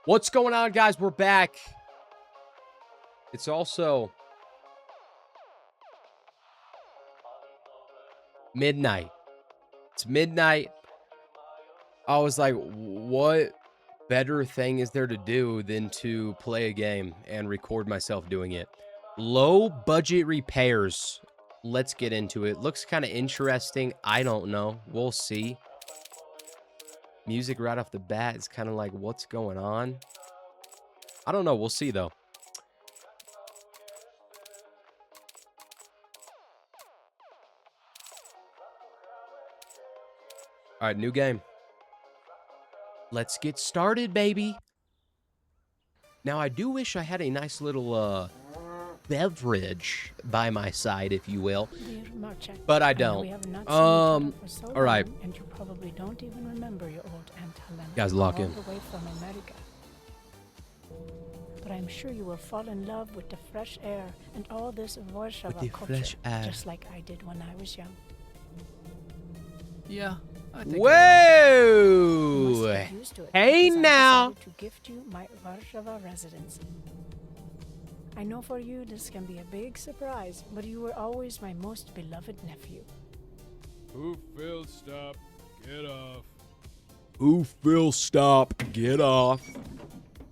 What's going on, guys? We're back. It's also midnight. It's midnight. I was like, what better thing is there to do than to play a game and record myself doing it? Low budget repairs. Let's get into it. Looks kind of interesting. I don't know. We'll see. Music right off the bat is kind of like, what's going on? I don't know. We'll see, though. All right, new game. Let's get started, baby. Now, I do wish I had a nice little beverage by my side, if you will. But I don't. All right. And you probably don't even remember your old Aunt Helena. Guys, lock in. All the way from America. But I'm sure you will fall in love with the fresh air and all this Warsaw culture, just like I did when I was young. Yeah, I think Whoa! Hey now! To gift you my Warsaw residency. I know for you this can be a big surprise, but you were always my most beloved nephew. Who Phil, stop, get off. Ooh, Phil, stop. Get off.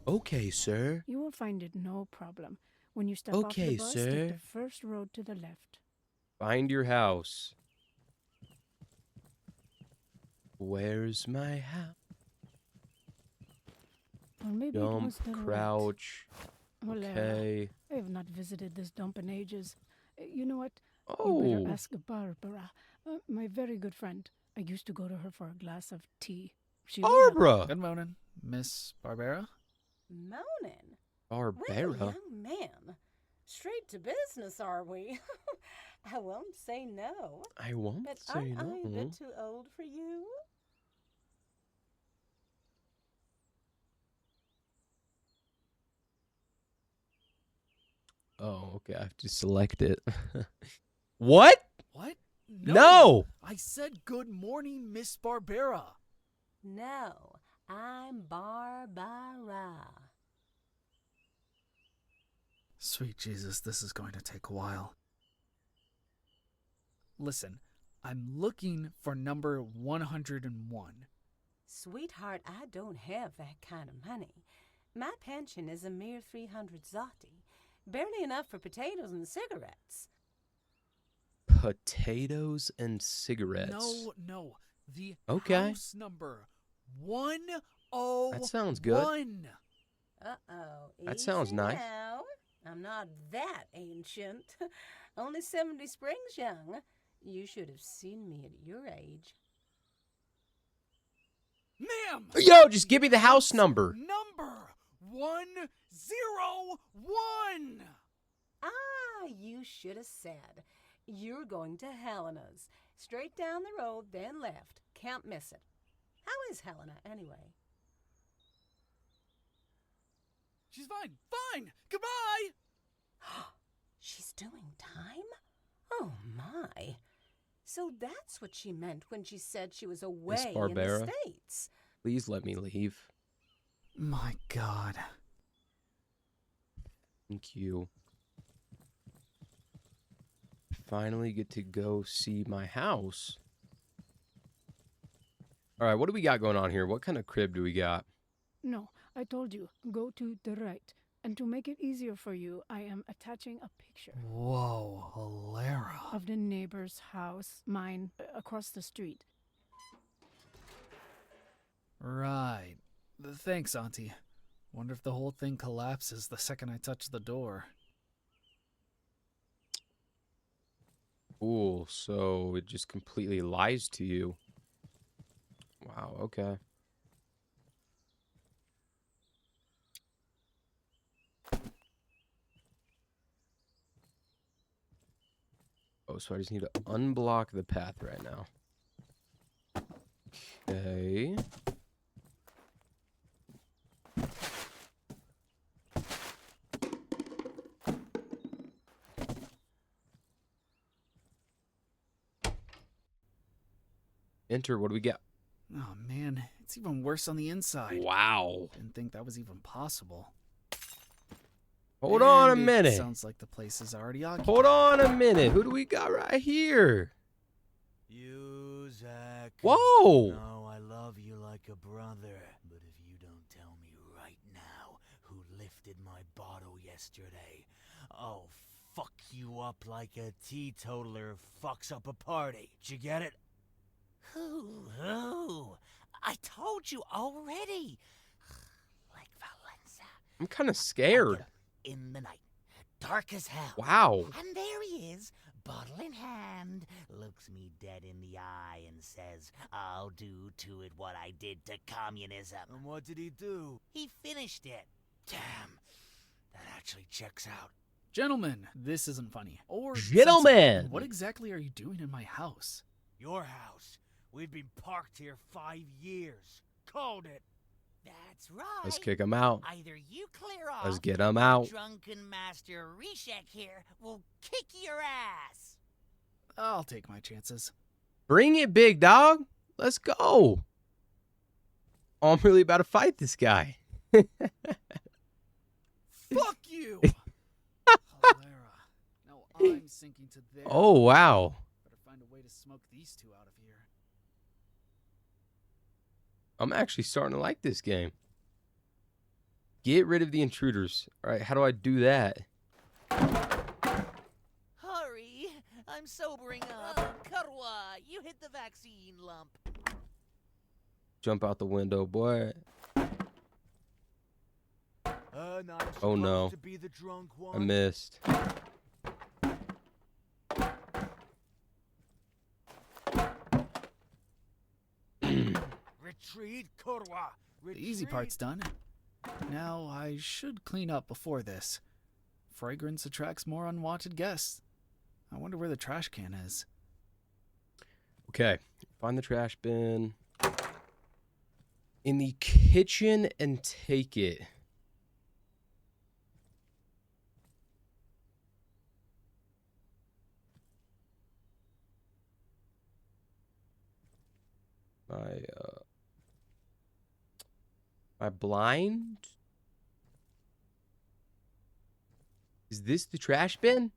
Okay, sir. You will find it no problem. When you step off the bus, sir. take the first road to the left. Find your house. Where's my house? Or maybe it Dump, was the right. crouch. Well, Okay. I have not visited this dump in ages. You know what? You Oh. better ask Barbara, my very good friend. I used to go to her for a glass of tea. She will help. Barbara. Good morning, Miss Barbera. Moaning? Barbara. Well, young man, straight to business, are we? I won't say no. I won't But say aren't I a no. bit too old for you? Oh, okay. I have to select it. What? What? No. I said good morning, Miss Barbera. No, I'm Barbara. Sweet Jesus, this is going to take a while. Listen, I'm looking for number 101. Sweetheart, I don't have that kind of money. My pension is a mere 300 zloty. Barely enough for potatoes and cigarettes. Potatoes and cigarettes. No. The Okay. house number 101. That sounds good. Uh-oh. That sounds easy nice. Now. I'm not that ancient. Only 70 springs young. You should have seen me at your age. Ma'am! Yo, just give me the house number. Number 101! You should have said. You're going to Helena's. Straight down the road, then left. Can't miss it. How is Helena, anyway? She's fine! Goodbye! She's doing time? Oh, my. So that's what she meant when she said she was away in Barbera? the States. Please let me leave. My God. Thank you. Finally get to go see my house. All right, what do we got going on here? What kind of crib do we got? No, I told you, go to the right. And to make it easier for you, I am attaching a picture Whoa, Hilera. of the neighbor's house, mine, across the street. Right. Thanks, Auntie. Wonder if the whole thing collapses the second I touch the door. Cool, so it just completely lies to you. Wow, okay. Oh, so I just need to unblock the path right now. Okay. Enter, what do we get? Oh man, It's even worse on the inside. Wow. Didn't think that was even possible. Hold on a And it minute. Sounds like the place is already occupied. Hold on a minute. Who do we got right here? You, Zach. Whoa. No, I love you like a brother. But if you don't tell me right now who lifted my bottle yesterday, I'll fuck you up like a teetotaler fucks up a party. Did you get it? Who? I told you already. Like Valenza. I'm kind of scared. In the night. Dark as hell. Wow. And there he is, bottle in hand, looks me dead in the eye and says, I'll do to it what I did to communism. And what did he do? He finished it. Damn, that actually checks out. Gentlemen, this isn't funny. Or Gentlemen! sensible. What exactly are you doing in my house? Your house. We've been parked here 5 years. Called it. That's right. Let's kick him out. Either you clear off. Let's get him out. Drunken Master Reshek here will kick your ass. I'll take my chances. Bring it, big dog. Let's go. Oh, I'm really about to fight this guy. Fuck you! Cholera. Now I'm sinking to there. Oh, wow. Better find a way to smoke these two out of here. I'm actually starting to like this game. Get rid of the intruders. All right, how do I do that? Hurry! I'm sobering up. Karwa, you hit the vaccine lump. Jump out the window, boy. Oh, no. To be the drunk one. I missed. Retreat, Karwa. The easy part's done. Now I should clean up before this. Fragrance attracts more unwanted guests. I wonder where the trash can is. Okay, find the trash bin. In the kitchen and take it. My blind? Is this the trash bin?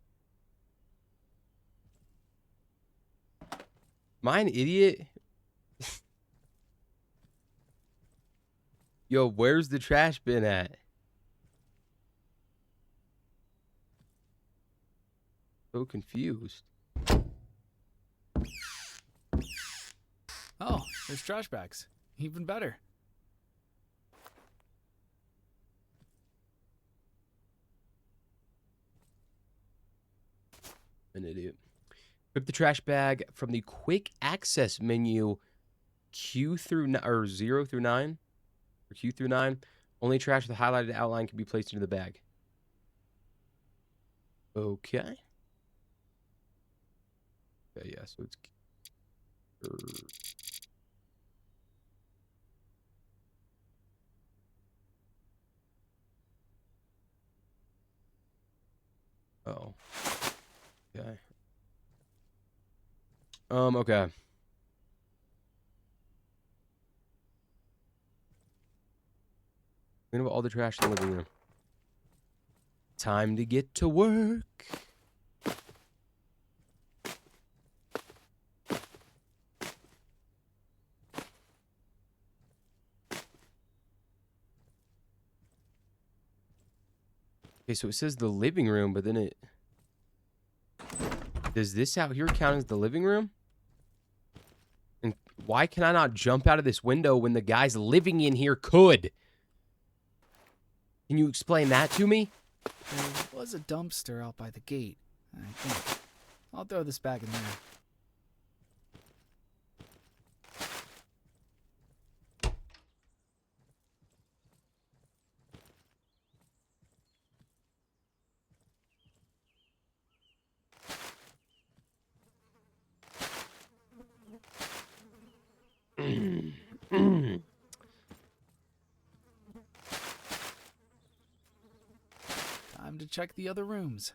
Am I an idiot? Yo, where's the trash bin at? So confused. Oh, there's trash bags. Even better. An idiot. Equip the trash bag from the quick access menu Q through or 0 through 9 or Q through 9. Only trash with a highlighted outline can be placed into the bag. Okay. Okay, yeah, so it's oh. Okay. Okay. Clean up all the trash in the living room. Time to get to work. Okay, so it says the living room, but then it... Does this out here count as the living room? And why can I not jump out of this window when the guys living in here could? Can you explain that to me? There was a dumpster out by the gate, I think. I'll throw this bag in there. Time to check the other rooms.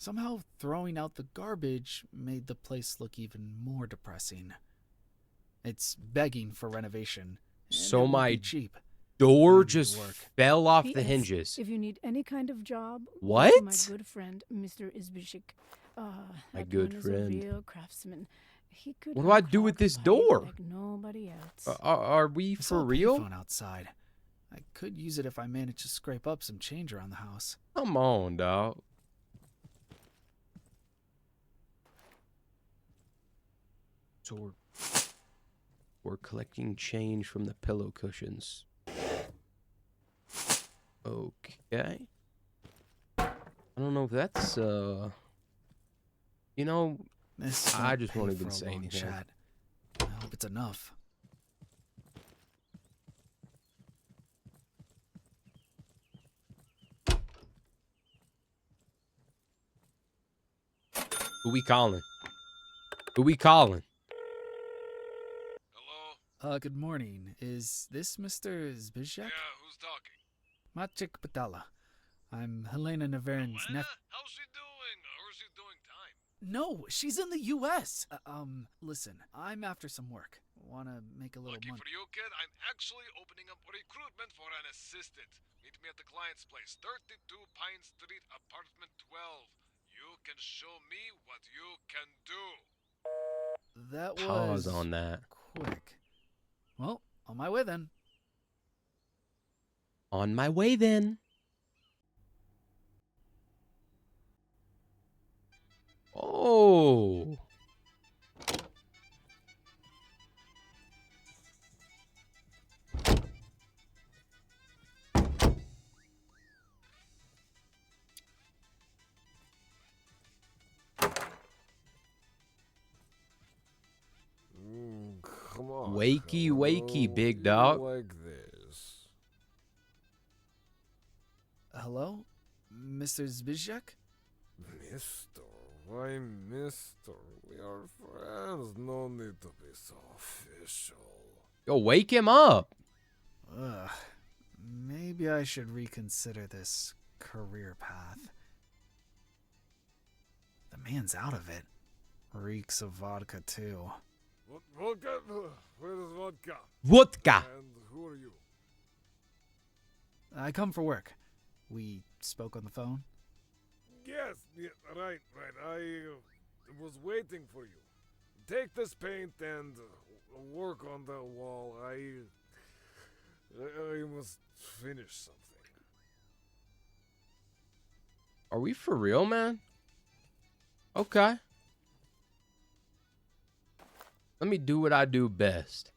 Somehow throwing out the garbage made the place look even more depressing. It's begging for renovation. And So it won't my be cheap. door Need just work. fell off the P.S. hinges. If you need any kind of job, go to What? my good friend, Mr. Izbishik. My That good man friend. is a real craftsman. He could What do I hook do with hog this pipe door? like nobody else. Are we I saw for a real? payphone outside. I could use it if I manage to scrape up some change around the house. Come on, dog. So we're collecting change from the pillow cushions. Okay. I don't know if that's you know, This I won't just pay won't for even a say long anything. chat. I hope it's enough. Who we calling? Who we calling? Hello? Good morning. Is this Mr. Zbizek? Yeah, who's talking? Maciek Patala. I'm Helena Naverin's Helena? nephew. How's she doing? How's she doing time? No, she's in the U.S. Listen, I'm after some work. Wanna make a little Lucky money. for you, kid, I'm actually opening up recruitment for an assistant. Meet me at the client's place, 32 Pine Street, apartment 12. You can show me what you can do. That Pause was on that. quick. Well, on my way then. On my way then. Oh. Come on. Wakey, wakey, How big you dog. like this? Hello? Mr. Zbizek? Mister, why mister? We are friends. No need to be so official. Yo, wake him up. Ugh. Maybe I should reconsider this career path. The man's out of it. Reeks of vodka, too. What vodka? Where is vodka? Vodka. And who are you? I come for work. We spoke on the phone. Yes, yeah, right. I was waiting for you. Take this paint and work on the wall. I must finish something. Are we for real, man? Okay. Let me do what I do best.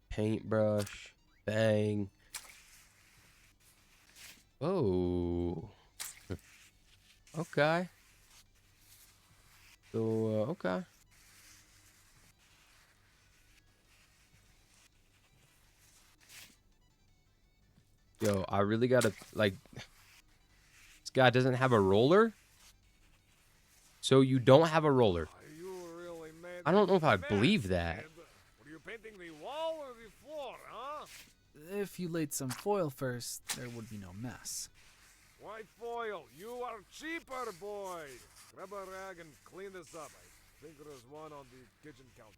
Paintbrush. Bang. Oh. Okay. So, okay. Yo, I really gotta, like, this guy doesn't have a roller? So you don't have a roller. You really made I don't know if I a mess, believe that. kid. Were you painting the wall or the floor, huh? If you laid some foil first, there would be no mess. Why foil? You are cheaper, boy. Grab a rag and clean this up. I think there's one on the kitchen counter.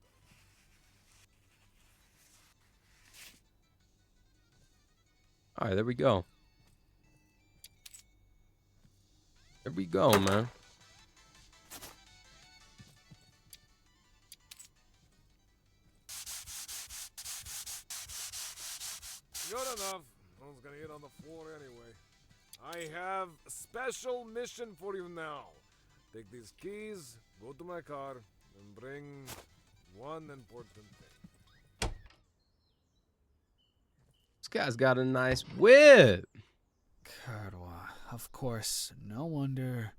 All right, there we go. There we go, man. Good enough. No one's gonna hit on the floor anyway. I have a special mission for you now. Take these keys, go to my car, and bring one important thing. This guy's got a nice whip. Kardwa, of course, no wonder.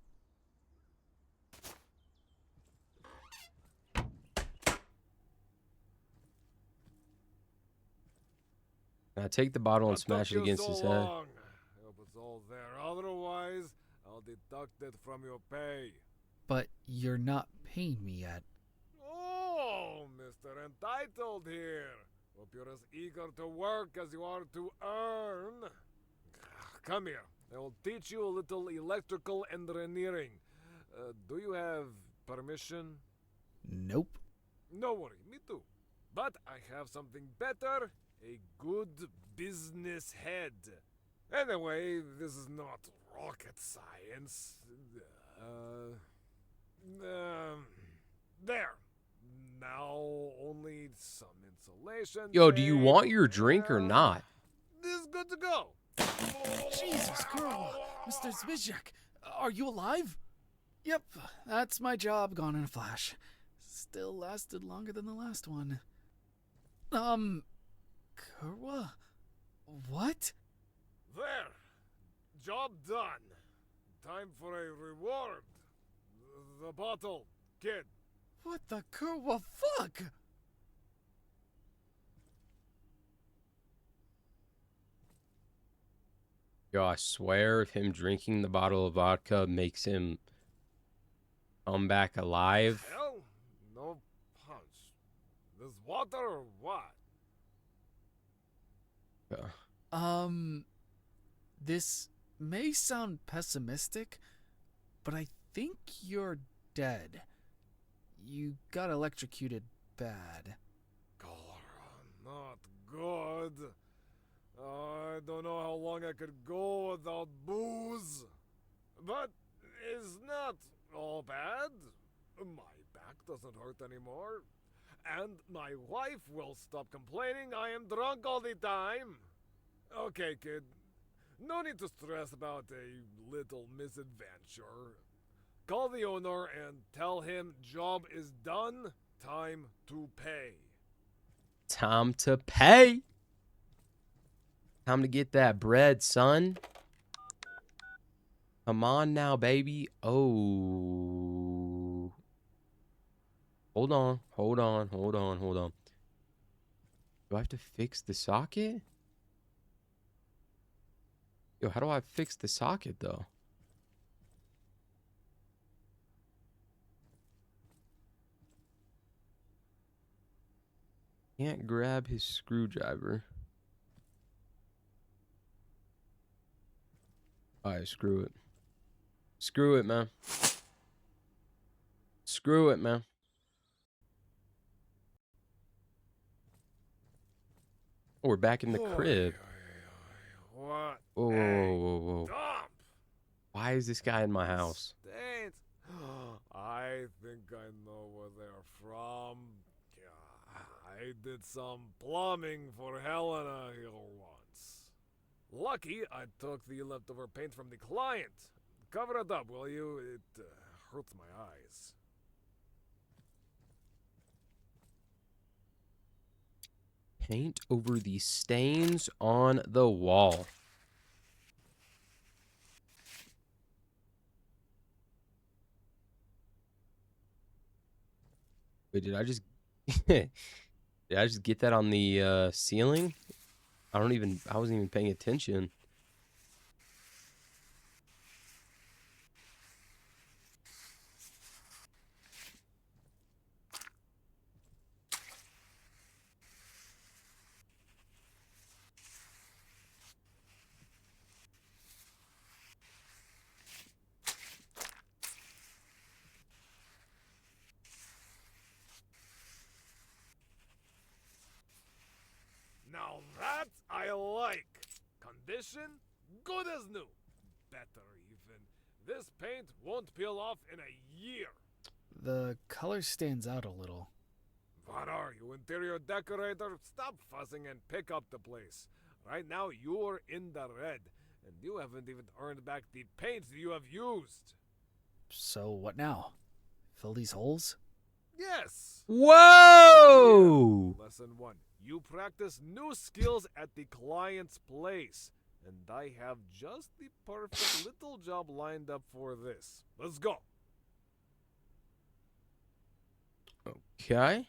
I take the bottle and What smash it took you against so his head. long? I hope it's all there. Otherwise, I'll deduct it from your pay. But you're not paying me yet. Oh, Mr. Entitled here. Hope you're as eager to work as you are to earn. Come here. I will teach you a little electrical engineering. Do you have permission? Nope. No worry, me too. But I have something better, a good business head. Anyway, this is not rocket science. There. Now only some insulation. Yo, do you tape. want your drink or not? This is good to go. Jesus, girl! Mr. Zbizek, are you alive? Yep, that's my job gone in a flash. Still lasted longer than the last one. Kurwa? What? There. Job done. Time for a reward. The bottle, kid. What the Kurwa fuck? Yo, I swear if him drinking the bottle of vodka makes him come back alive. Hell, no punch. This water or what? This may sound pessimistic, but I think you're dead. You got electrocuted bad. Cholera, not good. I don't know how long I could go without booze. But it's not all bad. My back doesn't hurt anymore. And my wife will stop complaining I am drunk all the time. Okay, kid. No need to stress about a little misadventure. Call the owner and tell him job is done. Time to pay. Time to pay. Time to get that bread, son. Come on now, baby. Oh. Hold on. Do I have to fix the socket? Yo, how do I fix the socket, though? Can't grab his screwdriver. Alright, screw it. Screw it, man. Screw it, man. Oh, we're back in the crib. What? Whoa, whoa, whoa, whoa. Dump! Why is this guy in my house? Stains. I think I know where they're from. I did some plumbing for Helena here once. Lucky I took the leftover paint from the client. Cover it up, will you? It hurts my eyes. Paint over the stains on the wall. Wait, did I just did I just get that on the ceiling? I wasn't even paying attention. Now that I like. Condition, good as new. Better even. This paint won't peel off in a year. The color stands out a little. What are you, interior decorator? Stop fussing and pick up the place. Right now you're in the red, and you haven't even earned back the paint you have used. So what now? Fill these holes? Yes! Whoa! Lesson 1. You practice new skills at the client's place. And I have just the perfect little job lined up for this. Let's go. Okay.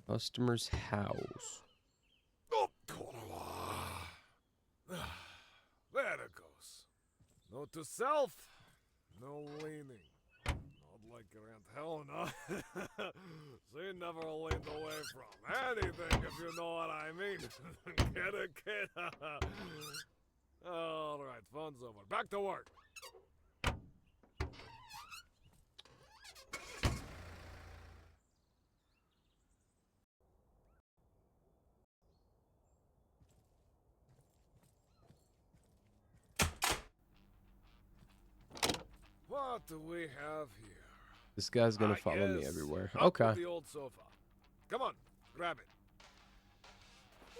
Customer's house. Oh, there it goes. Note to self, no leaning. Not like your Aunt Helena. She never leaned away from anything, if you know what I mean. Get it, kid? Alright, fun's over. Back to work. What do we have here? This guy's gonna follow me Yes. everywhere. Up Okay. with the old sofa. Come on, grab it.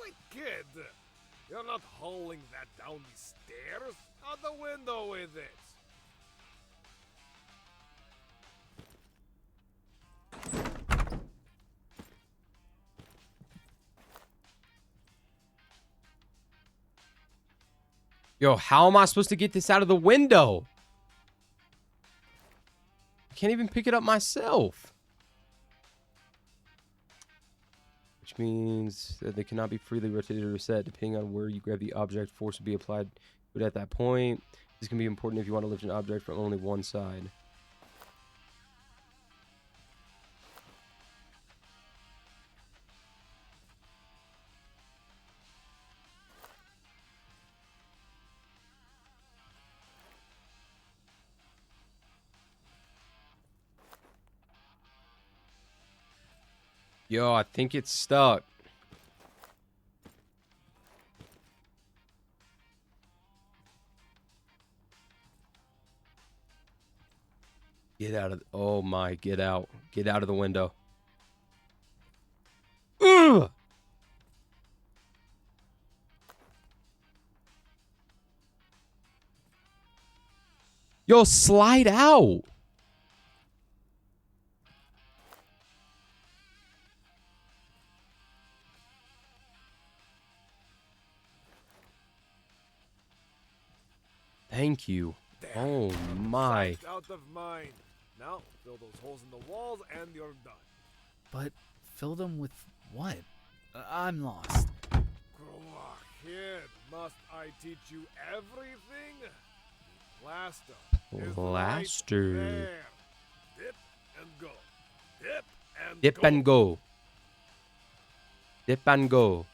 Wait, kid. You're not hauling that down the stairs. Out the window with it. Yo, how am I supposed to get this out of the window? I can't even pick it up myself. Which means that they cannot be freely rotated or reset. Depending on where you grab the object, force will be applied to it at that point. This can be important if you want to lift an object from only one side. Yo, I think it's stuck. Get out of... Oh my, get out. Get out of the window. Ugh! Yo, slide out. Thank you. There. Oh my. Sight out of mind. Now, fill those holes in the walls and you're done. But fill them with what? I'm lost. Kid, must I teach you everything? The plaster. Is Plaster. Right there. Dip and go. Dip and Dip go. and go. Dip and go.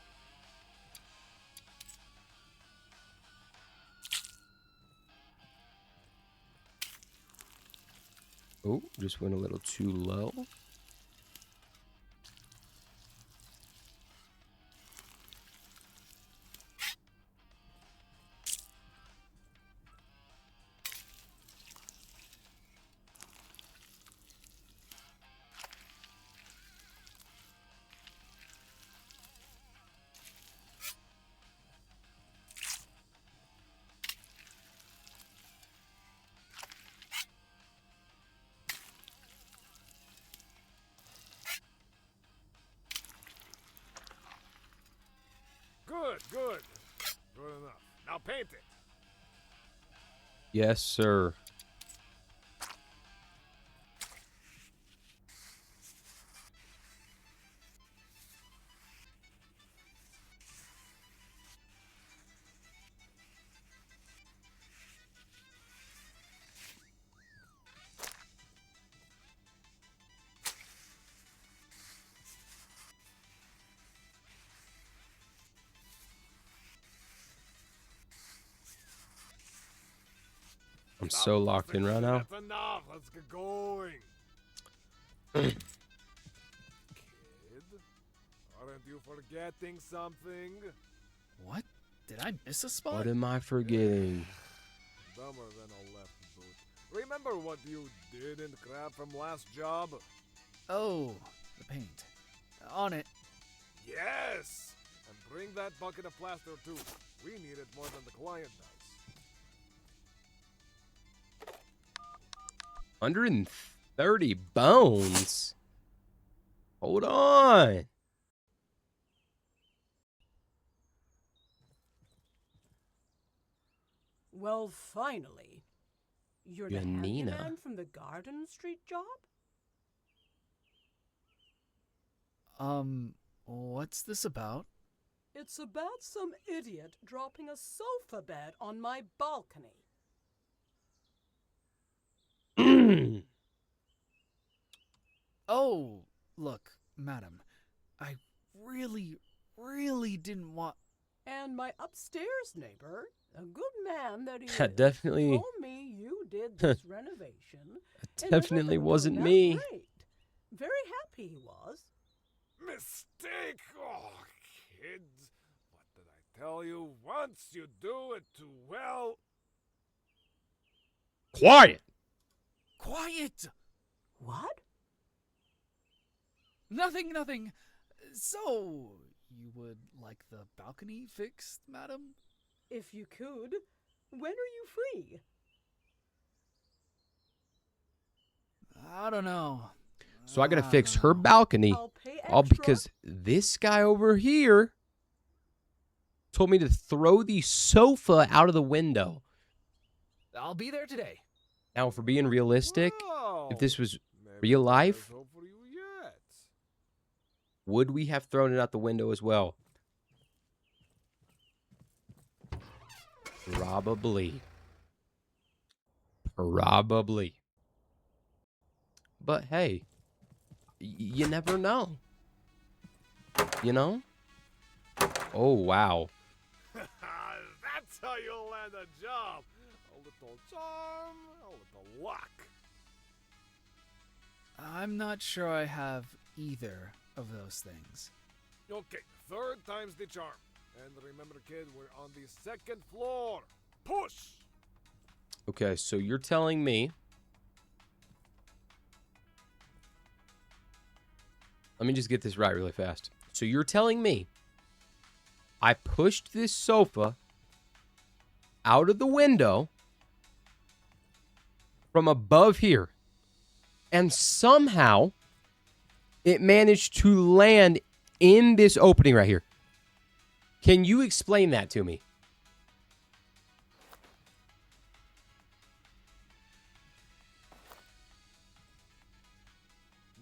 Oh, just went a little too low. Good, good. Good enough. Now paint it. Yes, sir. I'm so locked in right now. That's enough. Let's get going. Kid, aren't you forgetting something? What? Did I miss a spot? What am I forgetting? Dumber than a left boot. Remember what you didn't grab from last job? Oh, the paint. On it. Yes! And bring that bucket of plaster too. We need it more than the client does. 130 bones? Hold on. Well, finally. You're the Janina. handyman from the Garden Street job? What's this about? It's about some idiot dropping a sofa bed on my balcony. Oh, look, madam, I really didn't want. And my upstairs neighbor, a good man that he That is, definitely told me you did this renovation. and definitely everything wasn't turned out me. Great. Very happy he was. Mistake! Oh, kids. What did I tell you? Once you do it too well. Quiet. Quiet! What? Nothing. So, you would like the balcony fixed, madam? If you could, when are you free? I don't know. So I gotta fix her balcony. I'll pay extra. All because this guy over here told me to throw the sofa out of the window. I'll be there today. Now, if we're being realistic, Well, if this was maybe real life, there's hope for you yet. would we have thrown it out the window as well? Probably. But hey, you never know. You know? Oh, wow. That's how you land a job. A little charm, a little luck. I'm not sure I have either of those things. Okay, third time's the charm. And remember, kid, we're on the second floor. Push! Okay, so you're telling me... Let me just get this right really fast. So you're telling me I pushed this sofa out of the window from above here, and somehow it managed to land in this opening right here. Can you explain that to me?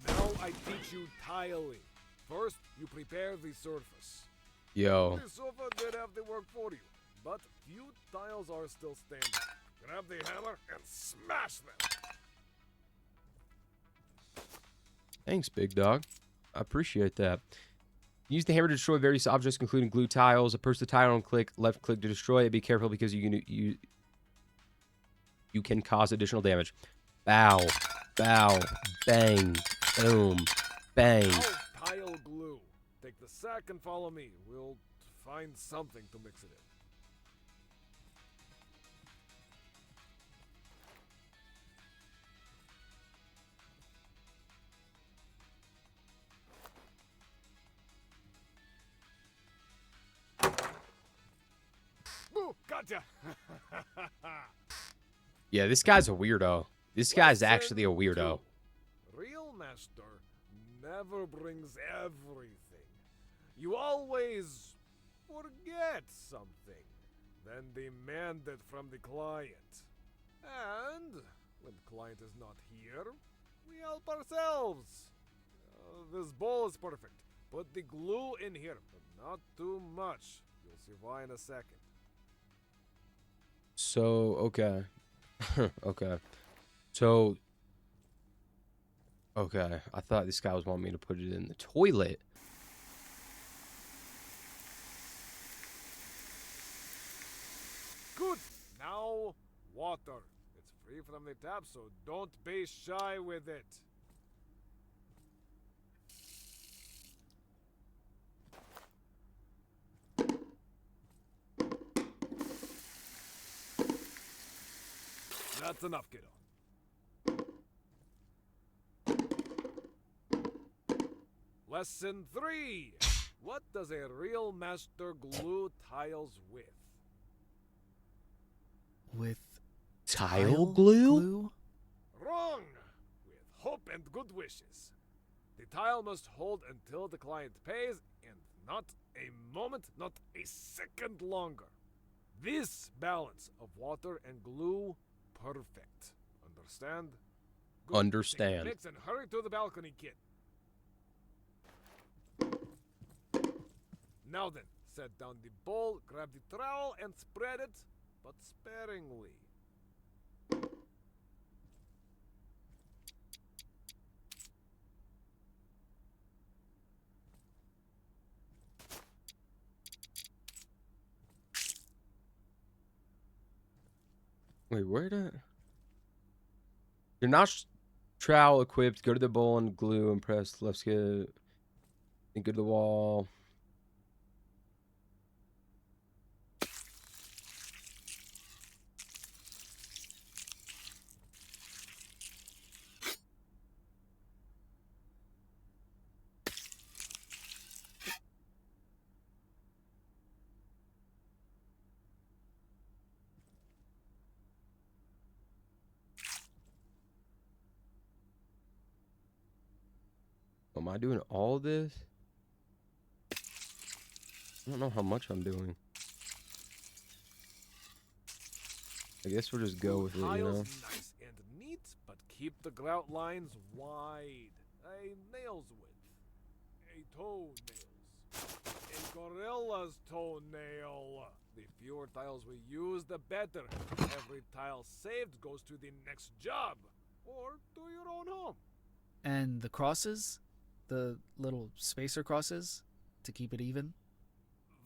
Now I teach you tiling. First, you prepare the surface. Yo. The sofa did have the work for you, but few tiles are still standing. Grab the hammer and smash them. Thanks, big dog. I appreciate that. Use the hammer to destroy various objects, including glue tiles. Approach the tile and click left click to destroy it. Be careful because you can cause additional damage. Bow, bow, bang, boom, bang. Now tile glue. Take the sack and follow me. We'll find something to mix it in. Boo! Gotcha! Yeah, this guy's a weirdo. This guy's Lesson actually a weirdo. 2. Real master never brings everything. You always forget something, then demand it from the client. And when client is not here, we help ourselves. This bowl is perfect. Put the glue in here, but not too much. You'll see why in a second. So, okay. Okay. So, okay. I thought this guy was wanting me to put it in the toilet. Good. Now, water. It's free from the tap, so don't be shy with it. That's enough, kiddo. Lesson 3. What does a real master glue tiles with? With Tile glue? Wrong! With hope and good wishes. The tile must hold until the client pays, and not a moment, not a second longer. This balance of water and glue, perfect. Understand? Good. Understand. Take a mix and hurry to the balcony, kid. Now then, set down the bowl, grab the trowel, and spread it, but sparingly. Wait, where did... You're not trowel equipped. Go to the bowl and glue and press left skip. And go to the wall. Am I doing all this? I don't know how much I'm doing. I guess we'll just go with it, you know? Tiles nice and neat, but keep the grout lines wide. A nail's width. A toenail's. A gorilla's toenail. The fewer tiles we use, the better. Every tile saved goes to the next job. Or to your own home. And the crosses? The little spacer crosses? To keep it even?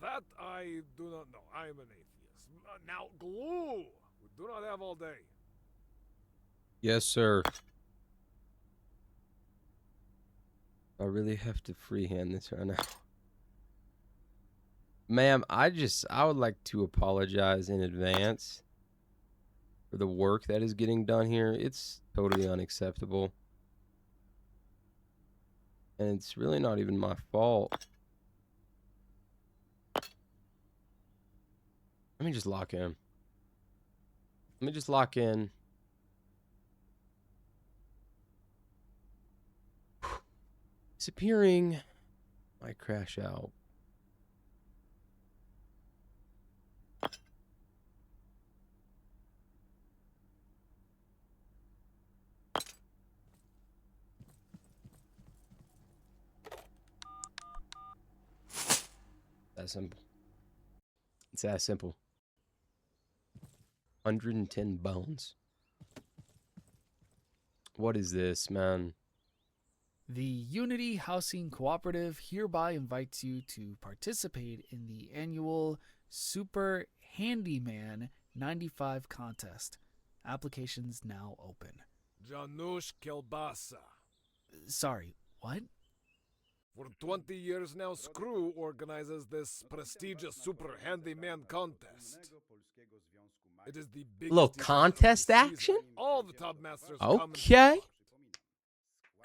That I do not know. I am an atheist. Now, glue! We do not have all day. Yes, sir. I really have to freehand this right now. Ma'am, I would like to apologize in advance for the work that is getting done here. It's totally unacceptable. And it's really not even my fault. Let me just lock in. Let me just lock in. Disappearing. Might crash out. That simple. It's that simple. 110 bones. What is this, man? The Unity Housing Cooperative hereby invites you to participate in the annual Super Handyman 95 contest. Applications now open. Janusz Kielbasa. Sorry, what? For 20 years now, Screw organizes this prestigious Super Handyman contest. It is the biggest Little event of the contest season. action? All the top masters come and Okay.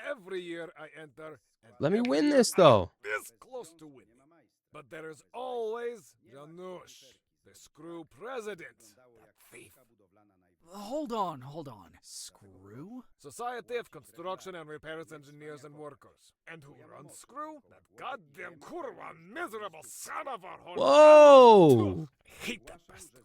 every year I enter. And Let me every win year this, I am though. this close to winning. But there is always Janusz, the Screw president. That thief. Hold on. Screw? Society of Construction and Repairs Engineers and Workers. And who runs Screw? That goddamn kurwa miserable son of a whore. Whoa! I hate that bastard.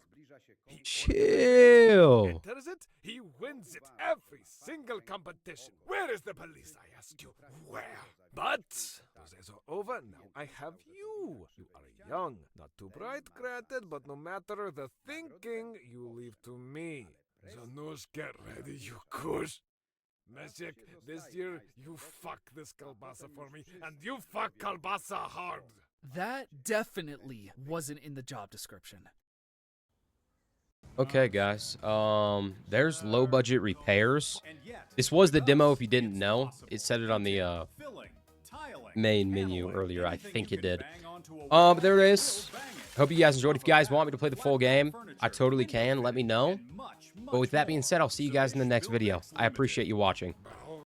He Chill. enters it, he wins it every single competition. Where is the police, I ask you? Where? But those days are over. Now I have you. You are young, not too bright, granted, but no matter the thinking, you leave to me. Janusz, get ready, you kush. Meshek, this year you fuck this Kalbasa for me, and you fuck Kalbasa hard. That definitely wasn't in the job description. Okay, guys. There's low budget repairs. This was the demo if you didn't know. It said it on the main menu earlier. I think it did. But there it is. Hope you guys enjoyed. If you guys want me to play the full game, I totally can. Let me know. But with that being said, I'll see you guys in the next video. I appreciate you watching.